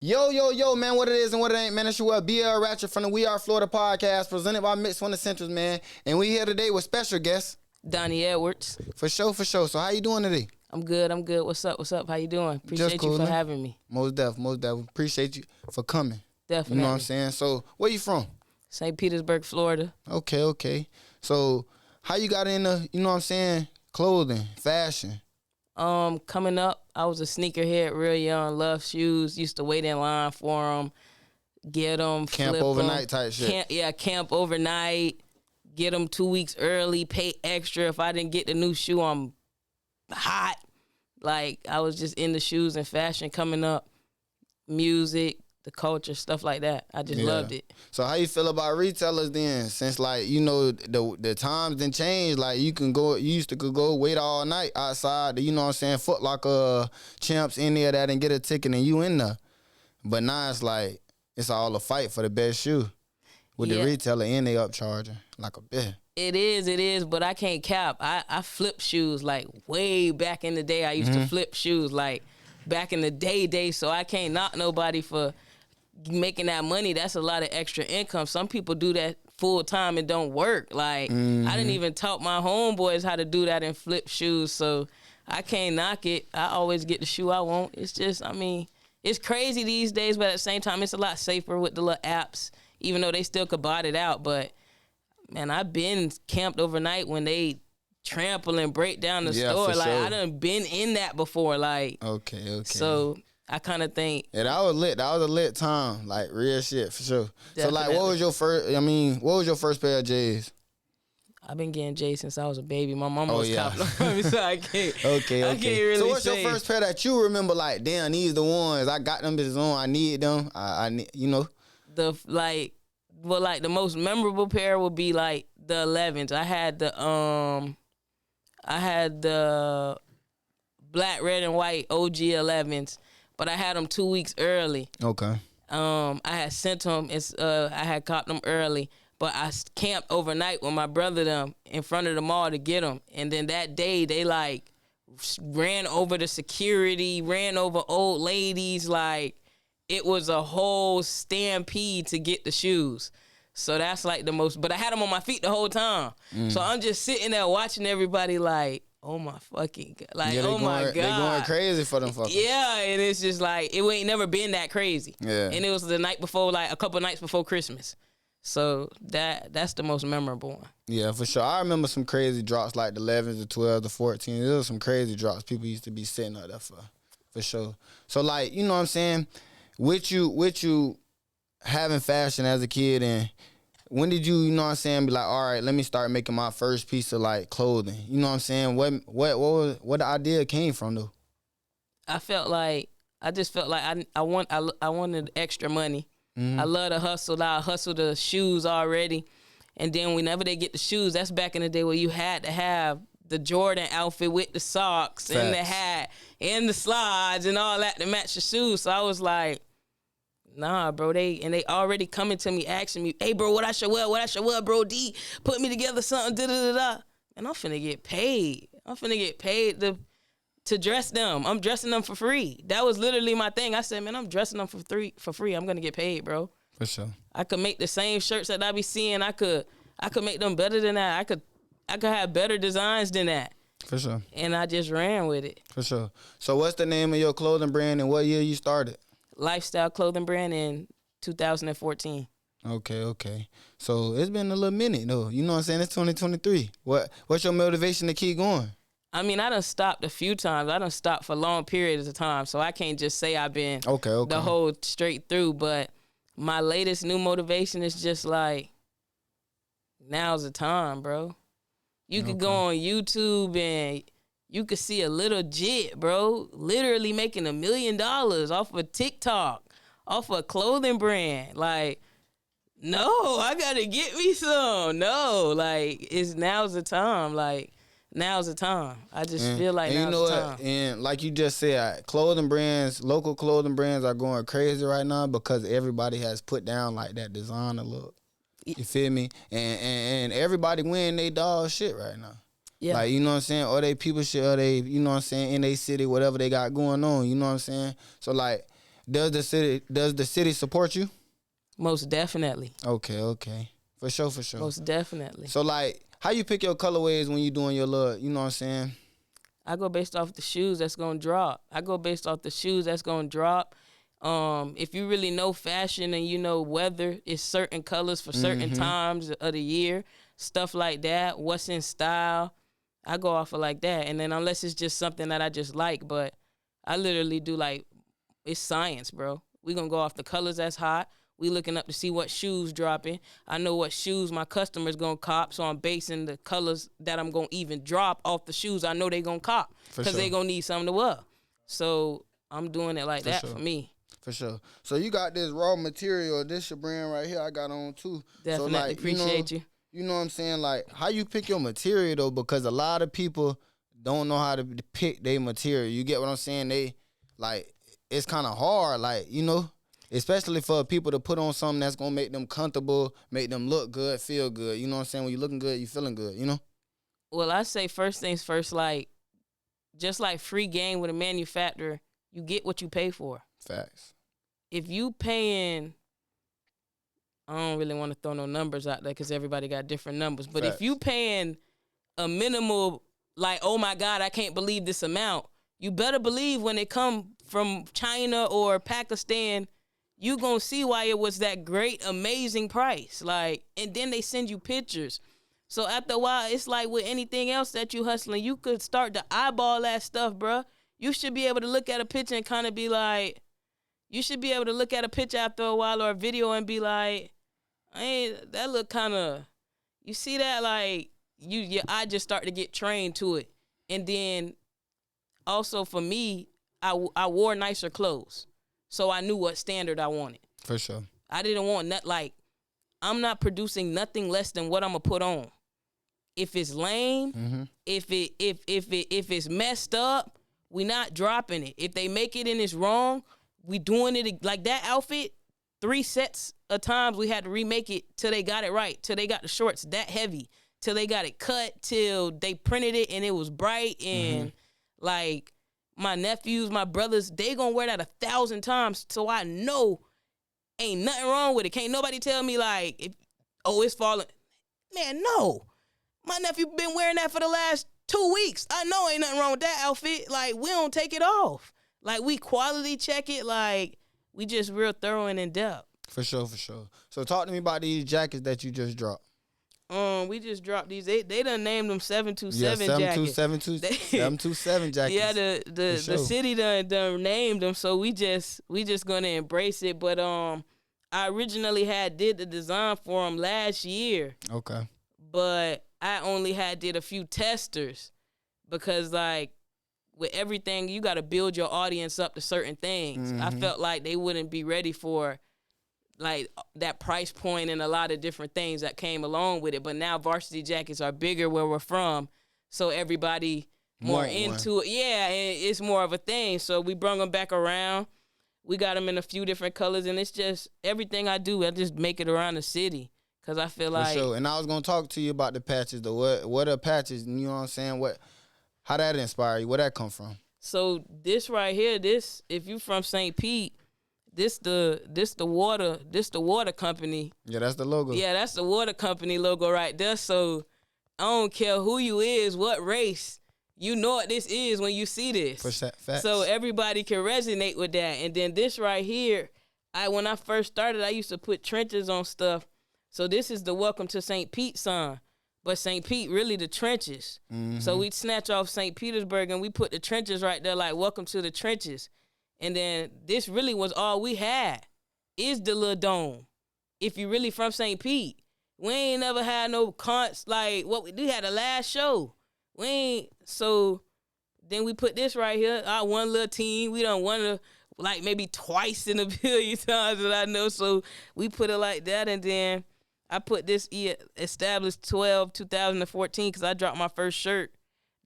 Yo, man, what it is and what it ain't, man. It's your boy BL Ratchet from the We Are Florida podcast, presented by Mix One Essentials, man. And we here today with special guest Donnie Edwards. For sure. So how you doing today? I'm good. What's up? How you doing? Appreciate cool, you for man. having me. Most definitely. Appreciate you for coming. Definitely. You know what I'm saying? So where you from? St. Petersburg, Florida. Okay. So how you got into, you know what I'm saying, clothing, fashion? Coming up, I was a sneakerhead real young, loved shoes, used to wait in line for them, get them, Camp flip overnight them. type shit. Camp overnight, get them 2 weeks early, pay extra. If I didn't get the new shoe, I'm hot. Like, I was just into shoes and fashion coming up, music, the culture, stuff like that. I just loved it. So how you feel about retailers then? Since, like, you know, the times done changed. Like, you used to go wait all night outside, you know what I'm saying, Foot Locker, Champs, any of that, and get a ticket and you in there. But now it's like, it's all a fight for the best shoe with the retailer, and they upcharging like a bitch. It is, but I can't cap. I flip shoes like way back in the day. I used to flip shoes like back in the day, so I can't knock nobody for making that money. That's a lot of extra income. Some people do that full time and don't work. Like, I didn't even taught my homeboys how to do that and flip shoes, so I can't knock it. I always get the shoe I want. It's just, I mean, it's crazy these days, but at the same time, it's a lot safer with the little apps, even though they still could bot it out. But man, I've been camped overnight when they trample and break down the store. Like, I done been in that before. Like, okay. So I kind of think, yeah, that was lit. That was a lit time, like real shit for sure. Definitely. So like, what was your first pair of J's? I've been getting J's since I was a baby. My mama was copping on me, so I can't. Okay. I can't really So what's say. your first pair that you remember? Like, damn, these the ones I got them bitches on. I need them. I need, you know. The most memorable pair would be like the 11s. I had the black, red, and white OG 11s, but I had them 2 weeks early. Okay. I had sent them. I had copped them early, but I camped overnight with my brother them in front of the mall to get them. And then that day they like ran over the security, ran over old ladies. Like, it was a whole stampede to get the shoes. So that's like the most. But I had them on my feet the whole time. So I'm just sitting there watching everybody like, oh my fucking God. Like, oh my God. They going crazy for them fuckers. Yeah, and it's just like, it ain't never been that crazy. Yeah. And it was the night before, like a couple nights before Christmas. So that's the most memorable one. Yeah, for sure. I remember some crazy drops like the 11s, the 12s, the 14s. There was some crazy drops people used to be sitting up there for sure. So, like, you know what I'm saying? With you having fashion as a kid, and when did you know what I'm saying, be like, all right, let me start making my first piece of like clothing? You know what I'm saying? What the idea came from though? I just felt like I wanted extra money. I love to hustle. I hustle the shoes already, and then whenever they get the shoes, that's back in the day where you had to have the Jordan outfit with the socks and the hat and the slides and all that to match the shoes. So I was like, nah, bro. They already coming to me asking me, hey, bro, what I should wear, bro? D, put me together something, da-da-da-da. And I'm finna get paid. To dress them. I'm dressing them for free. That was literally my thing. I said, man, I'm dressing them for free. I'm gonna get paid, bro. For sure. I could make the same shirts that I be seeing. I could make them better than that. I could have better designs than that. For sure. And I just ran with it. For sure. So what's the name of your clothing brand and what year you started? Lifestyle clothing brand in 2014. Okay. So it's been a little minute though. You know what I'm saying? It's 2023. What's your motivation to keep going? I mean, I done stopped a few times. I done stopped for long periods of time, so I can't just say I've been the whole straight through. But my latest new motivation is just like, now's the time, bro. You could go on YouTube and you could see a little jit, bro, literally making $1 million off of TikTok, off a clothing brand. Like, no, I gotta get me some. No, like, now's the time. Like, now's the time. I just feel like now's the time. And like you just said, clothing brands, local clothing brands are going crazy right now because everybody has put down like that designer look. You feel me? And everybody wearing they dog shit right now. Yeah. Like, you know what I'm saying? Or they people shit, or they, you know what I'm saying, in they city, whatever they got going on, you know what I'm saying? So like, Does the city support you? Most definitely. Okay. For sure. Most definitely. So like, how you pick your colorways when you doing your little, you know what I'm saying? I go based off the shoes that's gonna drop. If you really know fashion and you know weather, it's certain colors for certain times of the year, stuff like that. What's in style, I go off of like that. And then unless it's just something that I just like, but I literally do like, it's science, bro. We gonna go off the colors that's hot. We looking up to see what shoes dropping. I know what shoes my customers gonna cop, so I'm basing the colors that I'm gonna even drop off the shoes I know they gonna cop because they gonna need something to wear. So I'm doing it like that for me. For sure. So you got this raw material. This your brand right here. I got on too. Definitely so like, appreciate you. You know what I'm saying? Like, how you pick your material though? Because a lot of people don't know how to pick their material. You get what I'm saying? They like, it's kind of hard. Like, you know, especially for people to put on something that's gonna make them comfortable, make them look good, feel good. You know what I'm saying? When you looking good, you feeling good. You know? Well, I say first things first. Like, just like free game with a manufacturer, you get what you pay for. Facts. If you paying, I don't really want to throw no numbers out there because everybody got different numbers. But Facts. if you paying a minimal, like, oh my God, I can't believe this amount, you better believe when it come from China or Pakistan, you gonna see why it was that great, amazing price. Like, and then they send you pictures. So after a while, it's like with anything else that you hustling, you could start to eyeball that stuff, bruh. You should be able to look at a picture and kind of be like, you should be able to look at a picture after a while or a video and be like, hey, that look kind of, you see that? Like, your eye just start to get trained to it. And then also for me, I wore nicer clothes. So I knew what standard I wanted. For sure. I didn't want I'm not producing nothing less than what I'm gonna put on. If it's lame, if it's messed up, we not dropping it. If they make it and it's wrong, we doing it like that outfit. 3 sets of times we had to remake it till they got it right, till they got the shorts that heavy, till they got it cut, till they printed it and it was bright and like my nephews, my brothers, they gonna wear that 1,000 times, so I know ain't nothing wrong with it. Can't nobody tell me like, it's falling. Man, no. My nephew been wearing that for the last 2 weeks. I know ain't nothing wrong with that outfit. Like, we don't take it off. Like, we quality check it. Like, we just real thorough and in depth. For sure. So talk to me about these jackets that you just dropped. We just dropped these. They done named them 727 jackets. 727 jackets. Yeah, the city done named them, so we just gonna embrace it. But I originally did the design for them last year. Okay. But I only did a few testers because like with everything, you got to build your audience up to certain things. I felt like they wouldn't be ready for like that price point and a lot of different things that came along with it. But now varsity jackets are bigger where we're from, so everybody more into it. Yeah, it's more of a thing. So we brought them back around. We got them in a few different colors, and it's just everything I do, I just make it around the city because I feel like. For sure. And I was gonna talk to you about the patches. What are patches? You know what I'm saying? How that inspire you? Where that come from? So this right here, if you from St. Pete. This the water company. Yeah, that's the logo. Yeah, that's the water company logo right there. So I don't care who you is, what race, you know what this is when you see this. Facts. So everybody can resonate with that. And then this right here, when I first started, I used to put trenches on stuff. So this is the Welcome to St. Pete sign. But St. Pete, really the trenches. So we'd snatch off St. Petersburg and we put the trenches right there like Welcome to the Trenches. And then this really was all we had is the little dome. If you really from St. Pete, we ain't never had no cons like what we had the last show. So then we put this right here. Our one little team, we done won it like maybe twice in a billion times that I know. So we put it like that, and then I put this established 2014 because I dropped my first shirt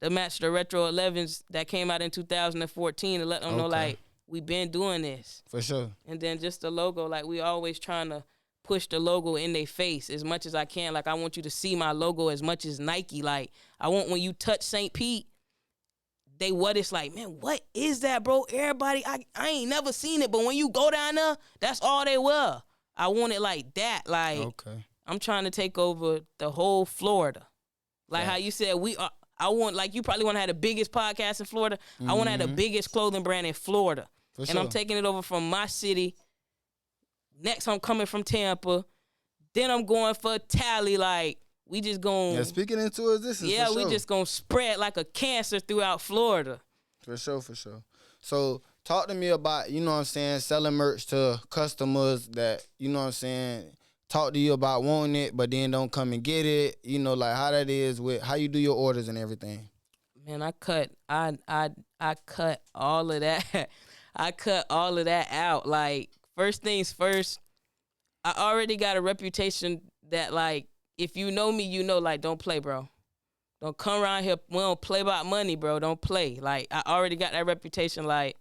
to match the Retro 11s that came out in 2014 to let them know like. We been doing this. For sure. And then just the logo, like we always trying to push the logo in their face as much as I can. Like I want you to see my logo as much as Nike. Like I want when you touch St. Pete, what it's like, man, what is that, bro? Everybody, I ain't never seen it, but when you go down there, that's all they wear. I want it like that. Like, Okay. I'm trying to take over the whole Florida. Like how you said, I want, like, you probably want to have the biggest podcast in Florida. I want to have the biggest clothing brand in Florida. For and sure. I'm taking it over from my city. Next, I'm coming from Tampa. Then I'm going for Tally. Like, we just going. Yeah, speaking into existence. Yeah, for we sure. just going to spread like a cancer throughout Florida. For sure. So talk to me about, you know what I'm saying, selling merch to customers that, you know what I'm saying, talk to you about wanting it, but then don't come and get it. You know, like how that is with how you do your orders and everything. Man, I cut all of that. I cut all of that out. Like, first things first, I already got a reputation that, like, if you know me, you know, like, don't play, bro. Don't come around here. We don't play about money, bro. Don't play. Like, I already got that reputation. Like,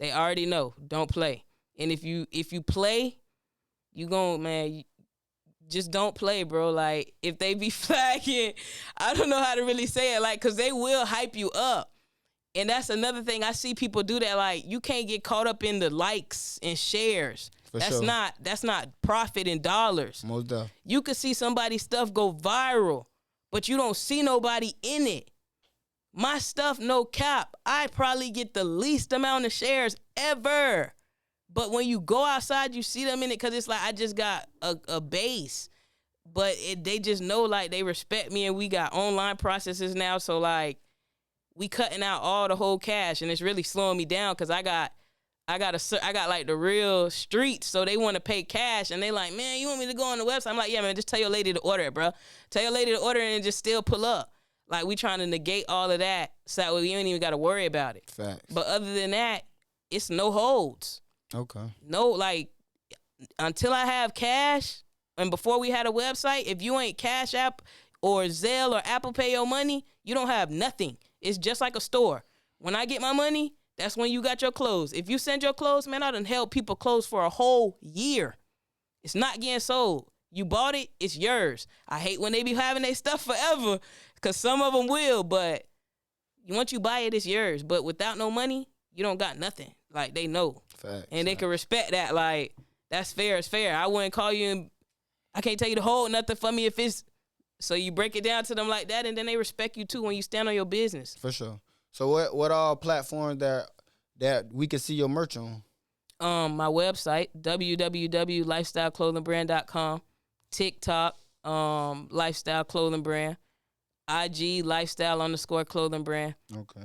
they already know. Don't play. And if you play, you gon', man, just don't play, bro. Like, if they be flagging, I don't know how to really say it, like, because they will hype you up. And that's another thing. I see people do that. Like, you can't get caught up in the likes and shares. That's not profit in dollars. Most definitely. You could see somebody's stuff go viral, but you don't see nobody in it. My stuff, no cap, I probably get the least amount of shares ever. But when you go outside, you see them in it because it's like I just got a base. But they just know, like, they respect me, and we got online processes now. So, like, we cutting out all the whole cash, and it's really slowing me down because I got like the real streets, so they want to pay cash, and they like, man, you want me to go on the website? I'm like, yeah, man, just tell your lady to order it, bro. Tell your lady to order it and just still pull up. Like, we trying to negate all of that so that way we ain't even got to worry about it. Facts. But other than that, it's no holds. Okay. No, like, until I have cash, and before we had a website, if you ain't Cash App or Zelle or Apple Pay your money, you don't have nothing. It's just like a store. When I get my money, that's when you got your clothes. If you send your clothes, man, I done held people clothes for a whole year. It's not getting sold. You bought it, it's yours. I hate when they be having their stuff forever, because some of them will, but once you buy it, it's yours. But without no money, you don't got nothing. Like, they know. Facts. And they can respect that. Like, that's fair. It's fair. I wouldn't call you and I can't tell you to hold nothing for me if it's, so you break it down to them like that, and then they respect you too when you stand on your business. For sure. So what all platforms that we can see your merch on? My website, www.lifestyleclothingbrand.com, TikTok, lifestyle clothing brand, IG lifestyle_clothing brand. Okay.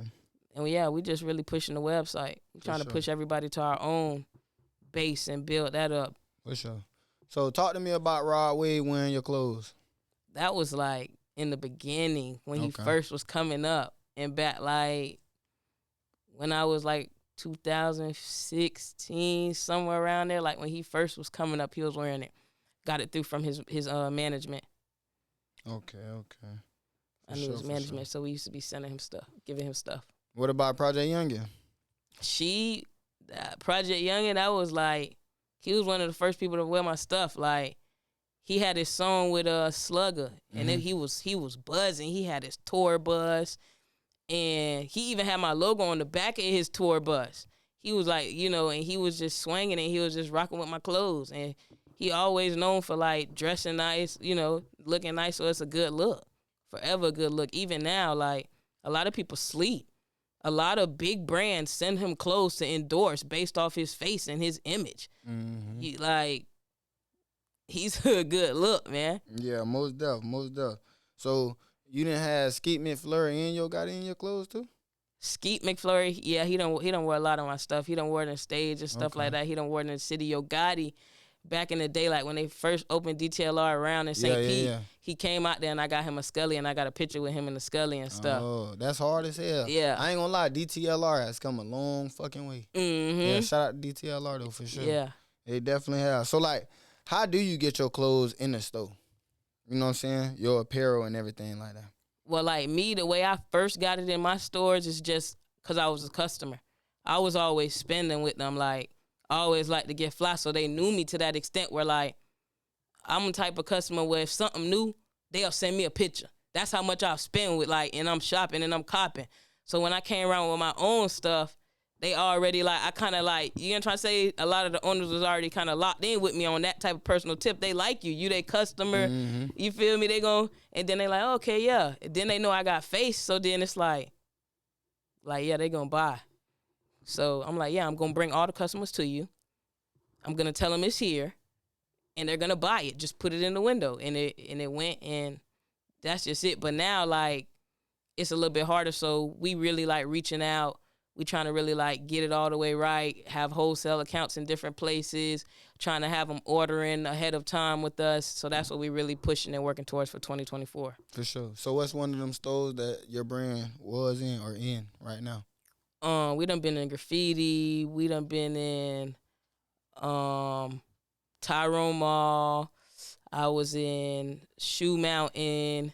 And yeah, we just really pushing the website. We're trying to push everybody to our own base and build that up. For sure. So talk to me about Rod Wade wearing your clothes. That was like in the beginning when he first was coming up, and back like when I was like 2016, somewhere around there, like when he first was coming up, he was wearing it. Got it through from his management. Okay. I knew his management, so we used to be sending him stuff, giving him stuff. What about Project Youngin? Project Youngin, that was like, he was one of the first people to wear my stuff. Like, he had his song with Slugger, and then he was buzzing. He had his tour bus, and he even had my logo on the back of his tour bus. He was like, you know, and he was just swinging, and he was just rocking with my clothes. And he always known for, like, dressing nice, you know, looking nice, so it's a good look. Forever a good look. Even now, like, a lot of people sleep. A lot of big brands send him clothes to endorse based off his face and his image. Mm-hmm. He's a good look, man. Yeah, most def. So you didn't have Skeet McFlurry got in your clothes too? Skeet McFlurry, yeah, he don't wear a lot of my stuff. He don't wear it on stage and stuff like that. He don't wear it in the city. Yo Gotti, back in the day, like when they first opened DTLR around in St. Pete, he came out there and I got him a Scully, and I got a picture with him in the Scully and stuff. Oh, that's hard as hell. Yeah. I ain't gonna lie, DTLR has come a long fucking way. Mm-hmm. Yeah, shout out to DTLR though, for sure. Yeah. They definitely have. So like, how do you get your clothes in the store? You know what I'm saying? Your apparel and everything like that. Well, like me, the way I first got it in my stores is just because I was a customer. I was always spending with them. Like, I always like to get fly, so they knew me to that extent where, like, I'm the type of customer where if something new, they'll send me a picture. That's how much I'll spend with, like, and I'm shopping and I'm copping. So when I came around with my own stuff, they already like, I kind of like, you know, trying to say a lot of the owners was already kind of locked in with me on that type of personal tip. They like you they customer, you feel me? They go, and then they like, okay, yeah. And then they know I got face, so then it's like, yeah, they gonna buy. So I'm like, yeah, I'm gonna bring all the customers to you. I'm gonna tell them it's here, and they're gonna buy it. Just put it in the window, and it went, and that's just it. But now, like, it's a little bit harder, so we really like reaching out. We trying to really like get it all the way right, have wholesale accounts in different places, trying to have them ordering ahead of time with us. So that's what we really pushing and working towards for 2024. For sure. So what's one of them stores that your brand was in or in right now? We done been in graffiti. We done been in Tyrone Mall. I was in Shoe Mountain.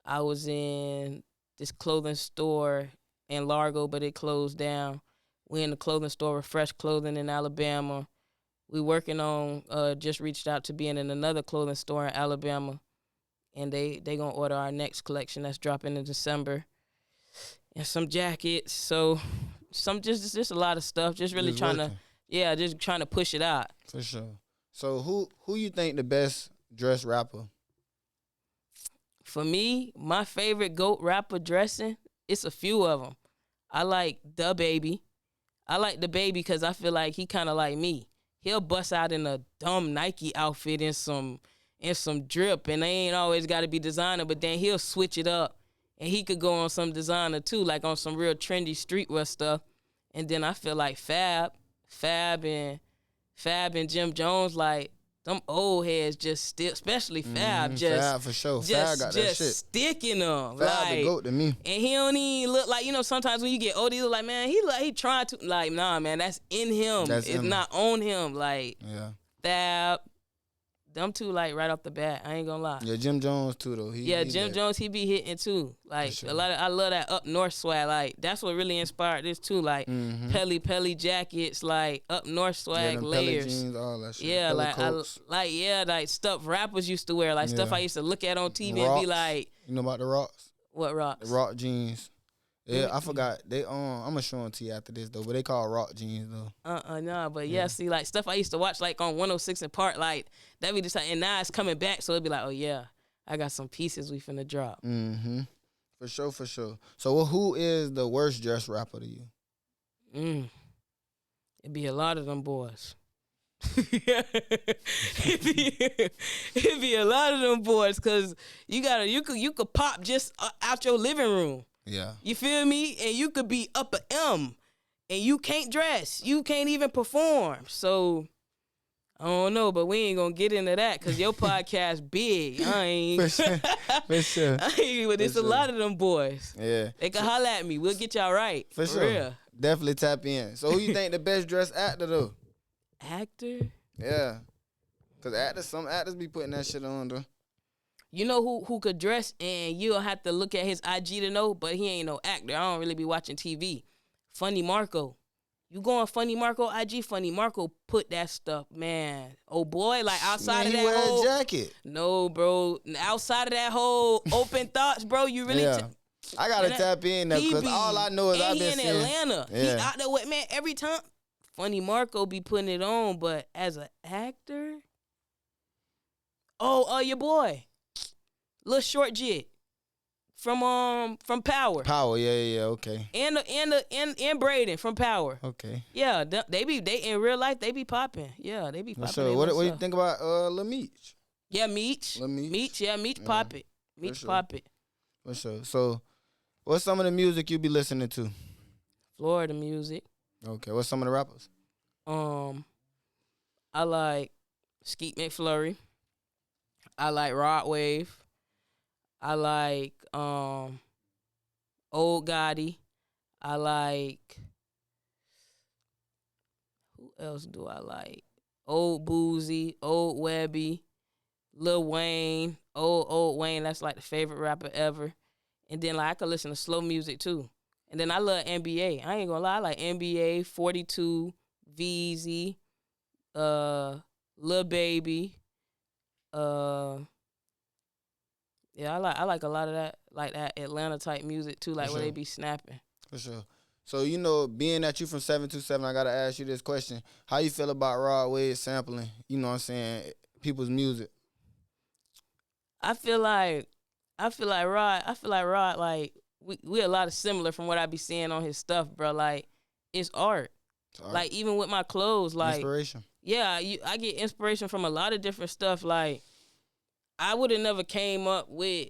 I was in this clothing store in Largo, but it closed down. We in the clothing store with Fresh Clothing in Alabama. We working on, just reached out to being in another clothing store in Alabama. And they gonna order our next collection that's dropping in December. And some jackets. So just a lot of stuff. Just really trying to push it out. For sure. So who you think the best dress rapper? For me, my favorite GOAT rapper dressing, it's a few of them. I like Da Baby. I like Da Baby because I feel like he kind of like me. He'll bust out in a dumb Nike outfit and some drip, and they ain't always got to be designer, but then he'll switch it up, and he could go on some designer too, like on some real trendy streetwear stuff. And then I feel like Fab and Jim Jones, like, them old heads just still, especially Fab, Fab for sure. Fab got that shit. Sticking them. Fab like, the GOAT to me. And he don't even look like, you know, sometimes when you get older, you look like, man, he trying to, like, nah, man, that's in him. It's not on him. Like, yeah. Fab, them two, like, right off the bat. I ain't gonna lie. Yeah, Jim Jones too though. Jim Jones, he be hitting too. Like, sure. I love that up north swag. Like, that's what really inspired this too. Like, Pelly jackets, like up north swag, layers. Pelly jeans, all that shit. Yeah, Pelly like stuff rappers used to wear, like stuff I used to look at on TV Rocks. and be like, you know about the Rocks? What Rocks? The Rock jeans. Yeah, I forgot. They I'm gonna show them to you after this though, but they call Rock jeans though. No, but yeah, see, like stuff I used to watch like on 106 and Park, like that be just like, and now it's coming back, so it'd be like, oh yeah, I got some pieces we finna drop. For sure. So who is the worst dressed rapper to you? It'd be a lot of them boys. It'd be a lot of them boys, cause you could pop just out your living room. Yeah. You feel me? And you could be up a M, and you can't dress. You can't even perform. So I don't know, but we ain't gonna get into that because your podcast big. I ain't. For sure. I ain't, but it's a lot of them boys. Yeah. They can holler at me. We'll get y'all right. For sure. Real. Definitely tap in. So who you think the best dressed actor though? Actor? Yeah. Cause some actors be putting that shit on though. You know who could dress, and you don't have to look at his IG to know, but he ain't no actor. I don't really be watching TV. Funny Marco. You go on Funny Marco IG, Funny Marco put that stuff, man. Oh boy, like outside of that whole jacket. No, bro. Outside of that whole open thoughts, bro, you really I gotta tap in there because all I know is I've been seeing Atlanta. Yeah. He out there with, man, every time Funny Marco be putting it on, but as an actor, your boy. Little short jit from Power. Power, yeah, okay. And Braden from Power. Okay. Yeah, they in real life they be popping. Yeah, they be popping. So what do you think about Lil Meech? Yeah, Meech. Meech pop it. Meech pop it. For sure. So what's some of the music you be listening to? Florida music. Okay. What's some of the rappers? I like Skeet McFlurry. I like Rod Wave. I like Old Gotti. I like, who else do I like? Old Boozy, Old Webby, Lil Wayne, old Wayne. That's like the favorite rapper ever. And then like I could listen to slow music too. And then I love NBA. I ain't gonna lie, I like NBA, 42, VZ, Lil Baby, yeah, I like a lot of that, like that Atlanta type music too, like where they be snapping. For sure. So, you know, being that you from 727, I got to ask you this question. How you feel about Rod Wave sampling, you know what I'm saying, people's music? I feel like Rod, like, we a lot of similar from what I be seeing on his stuff, bro. Like, it's art. Like, even with my clothes, like, inspiration. Yeah, I get inspiration from a lot of different stuff. Like, I would have never came up with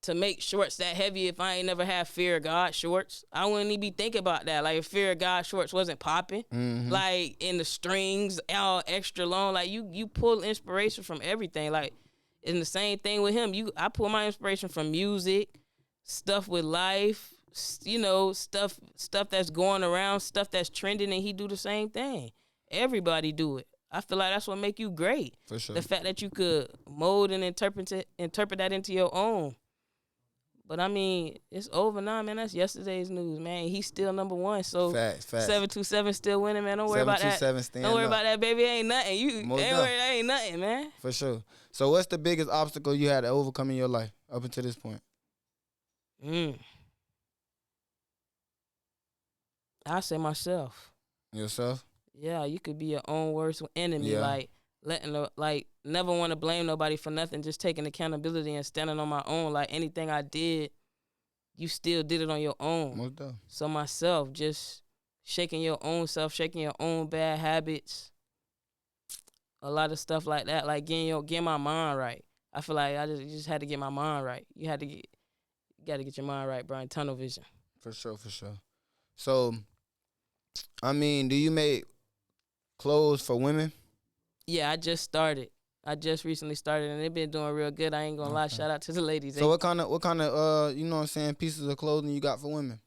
to make shorts that heavy if I ain't never had Fear of God shorts. I wouldn't even be thinking about that. Like, if Fear of God shorts wasn't popping, like, in the strings all extra long, like, you pull inspiration from everything. Like, and the same thing with him. I pull my inspiration from music, stuff with life, you know, stuff that's going around, stuff that's trending, and he do the same thing. Everybody do it. I feel like that's what make you great. For sure. The fact that you could mold and interpret that into your own. But I mean, it's over now, man. That's yesterday's news, man. He's still number one. So facts. 727 still winning, man. Don't worry about that. Don't worry about that, baby. Ain't nothing. Ain't nothing, man. For sure. So what's the biggest obstacle you had to overcome in your life up until this point? I say myself. Yourself? Yeah, you could be your own worst enemy. Yeah. Like never want to blame nobody for nothing. Just taking accountability and standing on my own. Like, anything I did, you still did it on your own. Most definitely. So myself, just shaking your own self, shaking your own bad habits. A lot of stuff like that. Like getting my mind right. I feel like you just had to get my mind right. You got to get your mind right, Brian. Tunnel vision. For sure. So, I mean, do you make clothes for women? Yeah, I just started. I just recently started, and they've been doing real good. I ain't gonna lie. Shout out to the ladies. So what kind of you know what I'm saying, pieces of clothing you got for women?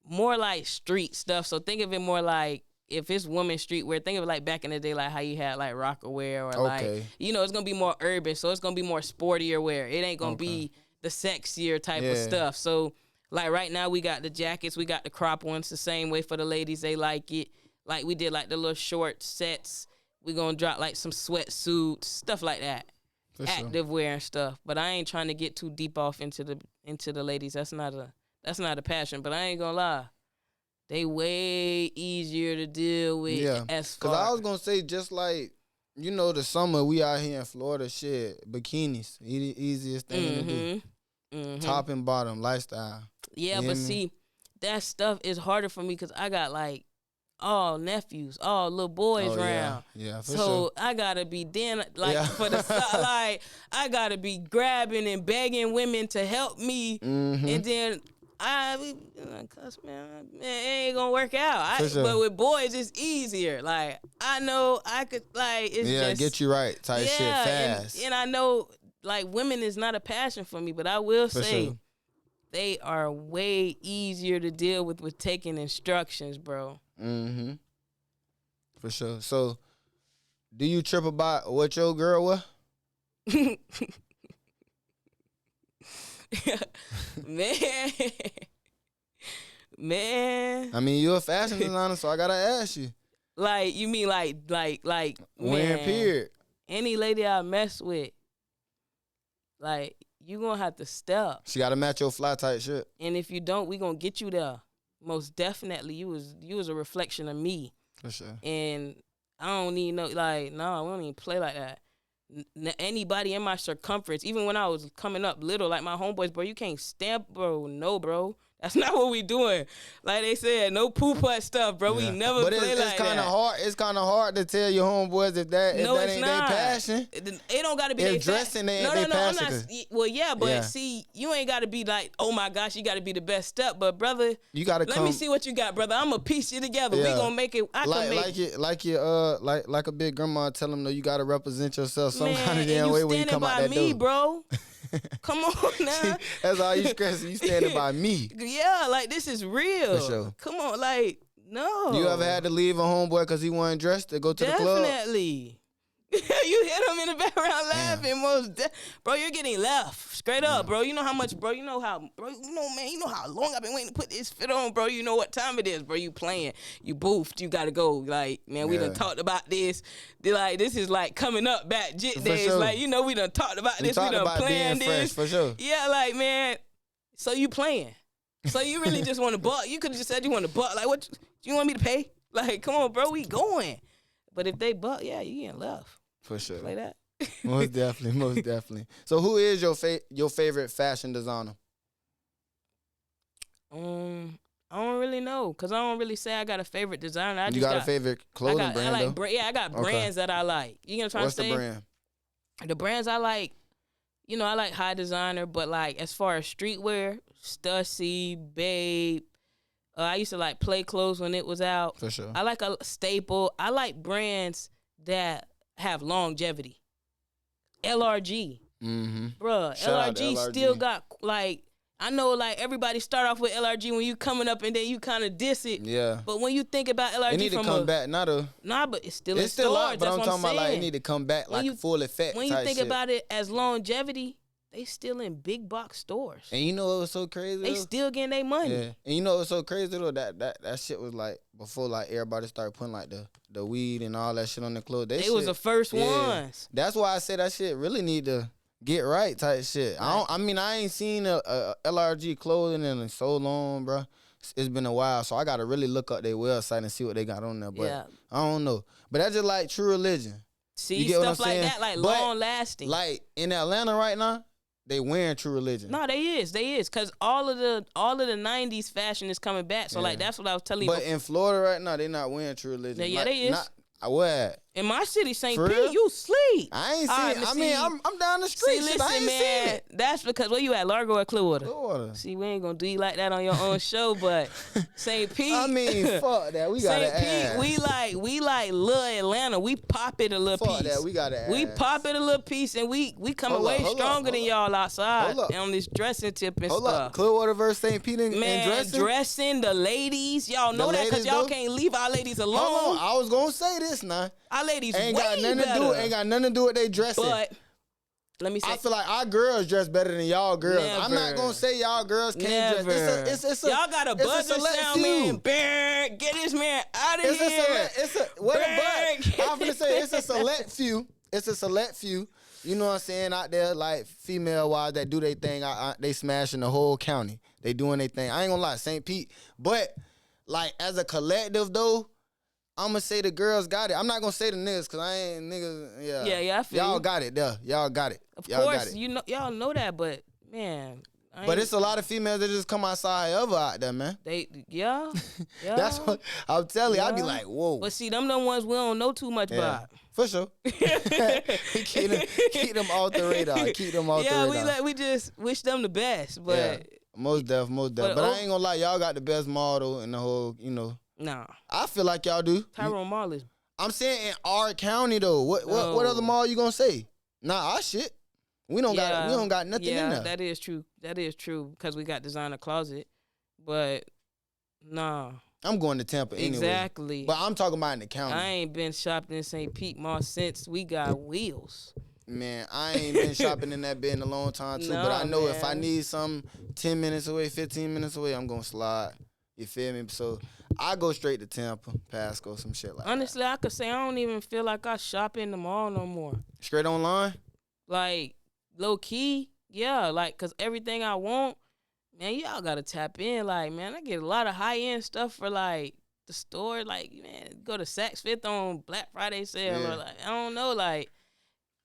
More like street stuff. So think of it more like, if it's women streetwear, think of it like back in the day, like how you had like rocker wear, or like, you know, it's gonna be more urban. So it's gonna be more sportier wear. It ain't gonna be the sexier type of stuff. So like right now we got the jackets, we got the crop ones the same way for the ladies. They like it. Like we did like the little short sets. We gonna drop like some sweatsuits, stuff like that. For active wear and stuff. But I ain't trying to get too deep off into the ladies. That's not a passion. But I ain't gonna lie. They way easier to deal with. Yeah, because I was gonna say, just like, you know, the summer we out here in Florida, shit, bikinis, easiest thing to do. Top and bottom lifestyle. Yeah, but see, that stuff is harder for me because I got like all nephews, all little boys around. Yeah, for so sure. I gotta be for the like I gotta be grabbing and begging women to help me, and then. Cause man, it ain't gonna work out. But with boys, it's easier. Like, I know I could, like, it's just get you right type shit fast. And I know, like, women is not a passion for me, but I will say they are way easier to deal with taking instructions, bro. For sure. So, do you trip about what your girl was? Man. I mean, you're a fashion designer, so I gotta ask you. Like, you mean like wearing period? Any lady I mess with, like, you gonna have to step. She gotta match your fly tight shit. And if you don't, we gonna get you there. Most definitely, you was a reflection of me. For sure. And I don't need no, like, no, we don't even play like that. Anybody in my circumference, even when I was coming up little, like my homeboys, bro, you can't stamp, bro. No, bro. That's not what we doing. Like they said, no poo-putt stuff, bro. We never play like that. But it's kind of hard. It's kind of hard to tell your homeboys if that ain't their passion. It don't got to be their dressing. They ain't their passion. I'm not. Well, yeah, but see, you ain't got to be like, oh my gosh, you got to be the best step. But brother, you got to. Let me see what you got, brother. I'm gonna piece you together. Yeah. We gonna make it. Like a big grandma tell them, no, you got to represent yourself some kind of damn way when you come out that door. You standing by me, bro. Come on now. That's all you stressing. You standing by me. Yeah, like this is real. For sure. Come on, like, no. You ever had to leave a homeboy because he wasn't dressed to go to the club? Definitely. You hit him in the background laughing. Bro, you're getting left. Straight up, bro. You know how much, bro. You know how long I've been waiting to put this fit on, bro. You know what time it is, bro. You playing. You boofed. You got to go. Like, man, we done talked about this. They're like, this is like coming up back jit days. Sure. Like, you know, we done talked about this. We done planned this. Fresh, for sure. Yeah, like, man. So you playing. So you really just want to buck? You could have just said you want to buck. Like, what you want me to pay? Like, come on, bro, we going. But if they buck, yeah, you getting left. For sure. Play that. Most definitely. So who is your favorite fashion designer? I don't really know, cause I don't really say I got a favorite designer. You got a favorite clothing brand? I got brands that I like. You know what I'm trying to say? What's the brand? The brands I like, I like high designer, but like as far as streetwear, Stussy, Babe. I used to like Play Clothes when it was out. For sure. I like a staple. I like brands that have longevity. LRG. Mm-hmm. Bruh, LRG still got like, I know like everybody start off with LRG when you coming up and then you kind of diss it. Yeah. But when you think about LRG, it need to come back, but it's still in stores. Out, but that's I'm what talking about like it saying. need to come back like full effect. When you think shit. about it as longevity, they still in big box stores. And you know what was so crazy? They still getting their money. Yeah. And you know what was so crazy though? That shit was like before like everybody started putting like the weed and all that shit on their clothes. They was the first ones. That's why I said that shit really need to get right type shit. Right. I ain't seen a LRG clothing in so long, bro. It's been a while, so I gotta really look up their website and see what they got on there. But I don't know. But that's just like True Religion. See, you get stuff like that, like long lasting. Like in Atlanta right now, they wearing True Religion. No, they is, cause all of the '90s fashion is coming back. So like that's what I was telling you. But in Florida right now, they not wearing True Religion. Yeah, they is. What? In my city, St. Pete, you sleep. I ain't seen it. I'm down the street. See, listen, man, that's because where you at, Largo or Clearwater? Clearwater. See, we ain't gonna do you like that on your own show, but St. Pete. I mean, fuck that. We got St. Pete, we like little Atlanta. We pop it a little fuck piece. That. We got to We pop it a little piece, and we coming way stronger than y'all outside on this dressing tip and stuff. Clearwater versus St. Pete and dressing the ladies. Y'all know that because y'all can't leave our ladies alone. Hold on. I was gonna say this now. Our ladies ain't way got nothing better. to do. Ain't got nothing to do with they dressing. But let me say, I feel like our girls dress better than y'all girls. Never. I'm not gonna say y'all girls can't dress. It's a y'all got a buzzer sound, man. Get this man out of here. I'm gonna say it's a select few. It's a select few. You know what I'm saying? Out there, like female wise, that do their thing. They smashing the whole county. They doing their thing. I ain't gonna lie, St. Pete. But like as a collective though, I'm gonna say the girls got it. I'm not gonna say the niggas because I ain't niggas. Yeah. I feel y'all got it there. Y'all got it. Of course, y'all know that, but man. But it's a lot of females that just come outside ever out there, man. Yeah. That's what I'm telling you. I be like, whoa. But see, them ones we don't know too much about. For sure. keep them off the radar. Keep them off the radar. Yeah, we just wish them the best. But yeah, most def. But I ain't gonna lie, y'all got the best model in the whole, Nah. I feel like y'all do. Tyrone Marley. I'm saying in our county though. What other mall you gonna say? Nah, our shit. We don't got nothing in there. Yeah, that is true. That is true because we got designer closet. But nah. I'm going to Tampa anyway. Exactly. But I'm talking about in the county. I ain't been shopping in St. Pete Mall since we got wheels. Man, I ain't been shopping in that bit in a long time too. But I know if I need something 10 minutes away, 15 minutes away, I'm gonna slide. You feel me? So I go straight to Tampa, Pasco, some shit like Honestly, that. I could say I don't even feel like I shop in the mall no more. Straight online? Like, low key, yeah. Like, because everything I want, man, y'all got to tap in. Like, man, I get a lot of high-end stuff for, like, the store. Like, man, go to Saks Fifth on Black Friday sale. Yeah. Or, like, I don't know, like,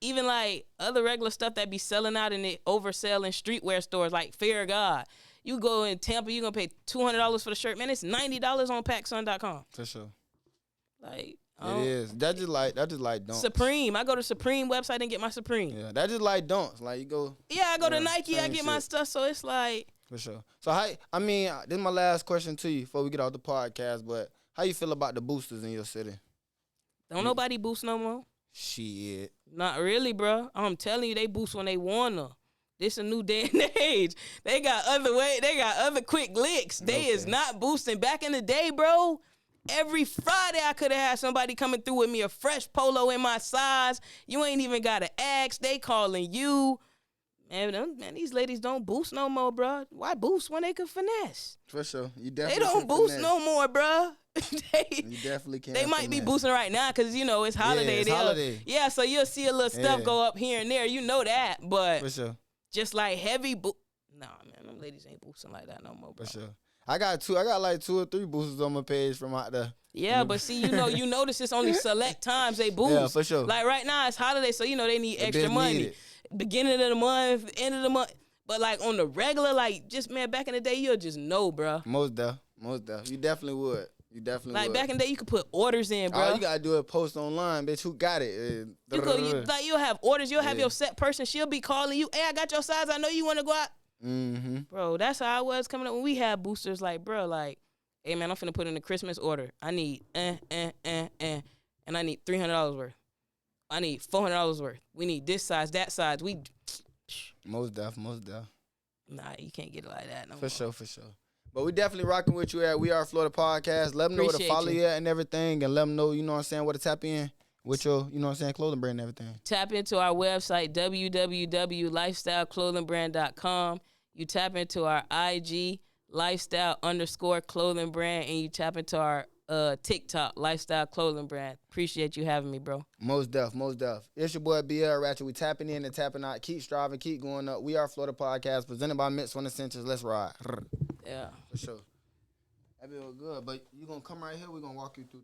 even, like, other regular stuff that be selling out in the overselling streetwear stores, like Fair God. You go in Tampa, you gonna pay $200 for the shirt. Man, it's $90 on PacSun.com. For sure. Like it is. That just like don't. Supreme. I go to Supreme website and get my Supreme. Yeah, that just like don'ts. Like you go. Yeah, I go to Nike, I get my stuff. So it's like. For sure. So this is my last question to you before we get off the podcast. But how you feel about the boosters in your city? Don't nobody boost no more. Shit. Not really, bro. I'm telling you, they boost when they wanna. This a new day and age. They got other quick licks. They is not boosting. Back in the day, bro, every Friday I could have had somebody coming through with me a fresh polo in my size. You ain't even got to ask. They calling you. Man, these ladies don't boost no more, bro. Why boost when they can finesse? For sure. You They definitely don't boost no more, bro. You definitely can. They might be boosting right now because, it's holiday. Yeah, it's holiday. Yeah, so you'll see a little stuff go up here and there. You know that, but. For sure. Just like heavy, Nah, man, them ladies ain't boosting like that no more, bro. For sure. I got like 2 or 3 boosters on my page from out there. Yeah, but see, you notice it's only select times they boost. Yeah, for sure. Like right now, it's holiday, so they need extra money. Beginning of the month, end of the month. But like on the regular, like just man, back in the day, you'll just know, bro. Most def. You definitely would. Like back in the day, you could put orders in, bro. All you gotta do is post online, bitch. Who got it? You'll have orders. You'll have your set person. She'll be calling you. Hey, I got your size. I know you want to go out. Mm-hmm. Bro, that's how I was coming up when we had boosters. Like, bro, like, hey man, I'm finna put in a Christmas order. I need and I need $300 worth. I need $400 worth. We need this size, that size. Most def. Nah, you can't get it like that no more. For sure. But we definitely rocking with you at We Are Florida Podcast. Let them know where to follow you at and everything, and let them know, where to tap in with your, clothing brand and everything. Tap into our website, www.lifestyleclothingbrand.com. You tap into our IG, lifestyle_clothing brand, and you tap into our TikTok, Lifestyle Clothing Brand. Appreciate you having me, bro. Most def. It's your boy BL Ratchet. We tapping in and tapping out. Keep striving, keep going up. We Are Florida Podcast, presented by Mix One Essentials. Let's ride. Yeah. For sure. That be all good. But you gonna come right here, we're gonna walk you through